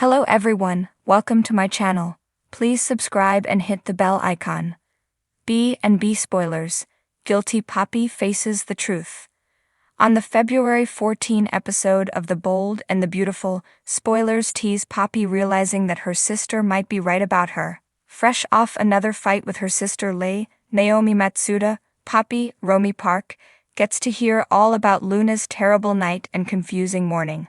Hello everyone, welcome to my channel. Please subscribe and hit the bell icon. B&B spoilers. Guilty Poppy faces the truth. On the February 14 episode of The Bold and the Beautiful, spoilers tease Poppy realizing that her sister might be right about her. Fresh off another fight with her sister Lei, Naomi Matsuda, Poppy, Romy Park, gets to hear all about Luna's terrible night and confusing morning.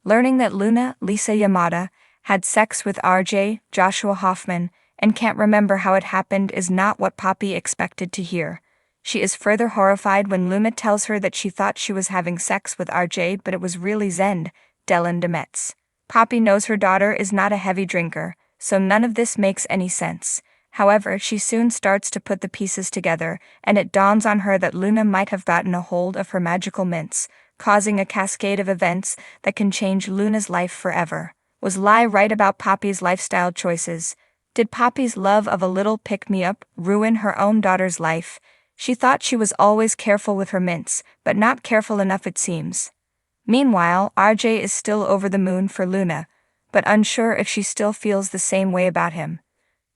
Learning that Luna, Lisa Yamada, had sex with RJ, Joshua Hoffman, and can't remember how it happened is not what Poppy expected to hear. She is further horrified when Luna tells her that she thought she was having sex with RJ but it was really Zend, Dylan Demetz. Poppy knows her daughter is not a heavy drinker, so none of this makes any sense. However, she soon starts to put the pieces together, and it dawns on her that Luna might have gotten a hold of her magical mints, causing a cascade of events that can change Luna's life forever. Was Lai right about Poppy's lifestyle choices? Did Poppy's love of a little pick-me-up ruin her own daughter's life? She thought she was always careful with her mints, but not careful enough it seems. Meanwhile, RJ is still over the moon for Luna, but unsure if she still feels the same way about him.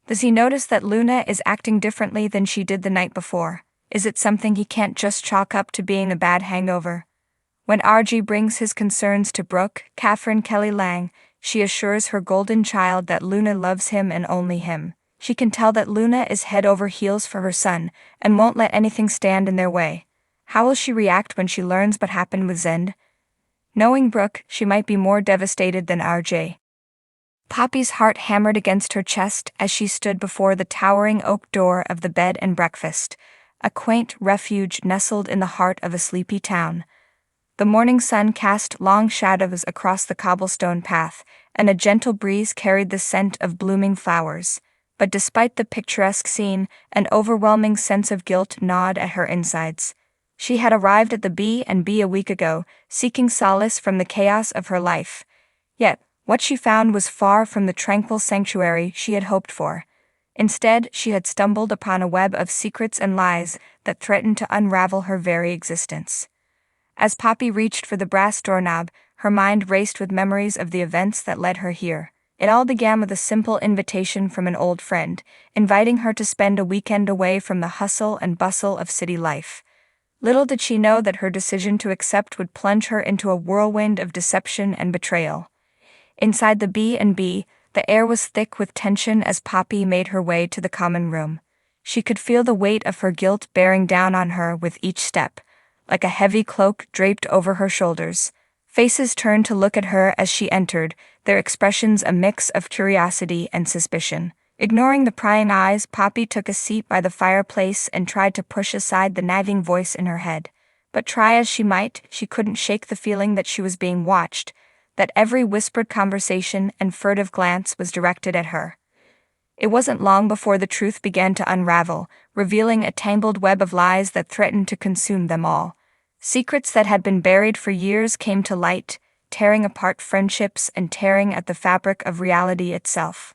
Does he notice that Luna is acting differently than she did the night before? Is it something he can't just chalk up to being a bad hangover? When RJ brings his concerns to Brooke, Catherine Kelly Lang, she assures her golden child that Luna loves him and only him. She can tell that Luna is head over heels for her son, and won't let anything stand in their way. How will she react when she learns what happened with Zend? Knowing Brooke, she might be more devastated than RJ. Poppy's heart hammered against her chest as she stood before the towering oak door of the bed and breakfast, a quaint refuge nestled in the heart of a sleepy town. The morning sun cast long shadows across the cobblestone path, and a gentle breeze carried the scent of blooming flowers. But despite the picturesque scene, an overwhelming sense of guilt gnawed at her insides. She had arrived at the B&B a week ago, seeking solace from the chaos of her life. Yet, what she found was far from the tranquil sanctuary she had hoped for. Instead, she had stumbled upon a web of secrets and lies that threatened to unravel her very existence. As Poppy reached for the brass doorknob, her mind raced with memories of the events that led her here. It all began with a simple invitation from an old friend, inviting her to spend a weekend away from the hustle and bustle of city life. Little did she know that her decision to accept would plunge her into a whirlwind of deception and betrayal. Inside the B&B, the air was thick with tension as Poppy made her way to the common room. She could feel the weight of her guilt bearing down on her with each step, like a heavy cloak draped over her shoulders. Faces turned to look at her as she entered, their expressions a mix of curiosity and suspicion. Ignoring the prying eyes, Poppy took a seat by the fireplace and tried to push aside the nagging voice in her head. But try as she might, she couldn't shake the feeling that she was being watched, that every whispered conversation and furtive glance was directed at her. It wasn't long before the truth began to unravel, revealing a tangled web of lies that threatened to consume them all. Secrets that had been buried for years came to light, tearing apart friendships and tearing at the fabric of reality itself.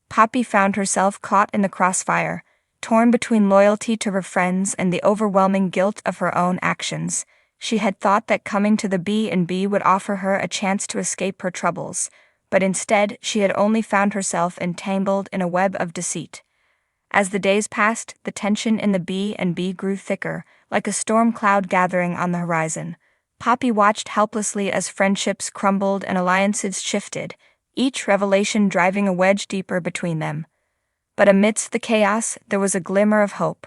Poppy found herself caught in the crossfire, torn between loyalty to her friends and the overwhelming guilt of her own actions. She had thought that coming to the B&B would offer her a chance to escape her troubles, but instead she had only found herself entangled in a web of deceit. As the days passed, the tension in the B&B grew thicker, like a storm cloud gathering on the horizon. Poppy watched helplessly as friendships crumbled and alliances shifted, each revelation driving a wedge deeper between them. But amidst the chaos, there was a glimmer of hope,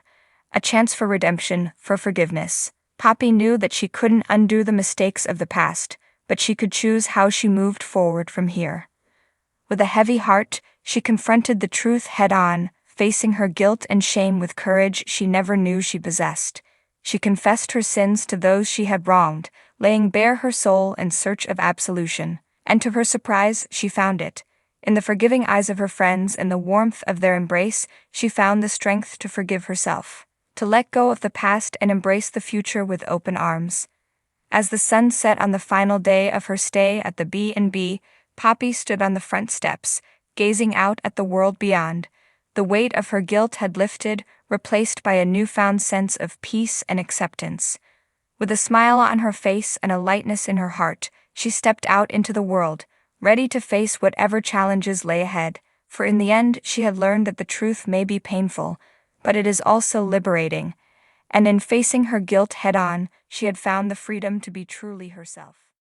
a chance for redemption, for forgiveness. Poppy knew that she couldn't undo the mistakes of the past, but she could choose how she moved forward from here. With a heavy heart, she confronted the truth head-on, facing her guilt and shame with courage she never knew she possessed. She confessed her sins to those she had wronged, laying bare her soul in search of absolution. And to her surprise, she found it. In the forgiving eyes of her friends and the warmth of their embrace, she found the strength to forgive herself, to let go of the past and embrace the future with open arms. As the sun set on the final day of her stay at the B&B, Poppy stood on the front steps, gazing out at the world beyond. The weight of her guilt had lifted, replaced by a newfound sense of peace and acceptance. With a smile on her face and a lightness in her heart, she stepped out into the world, ready to face whatever challenges lay ahead, for in the end she had learned that the truth may be painful, but it is also liberating, and in facing her guilt head-on, she had found the freedom to be truly herself.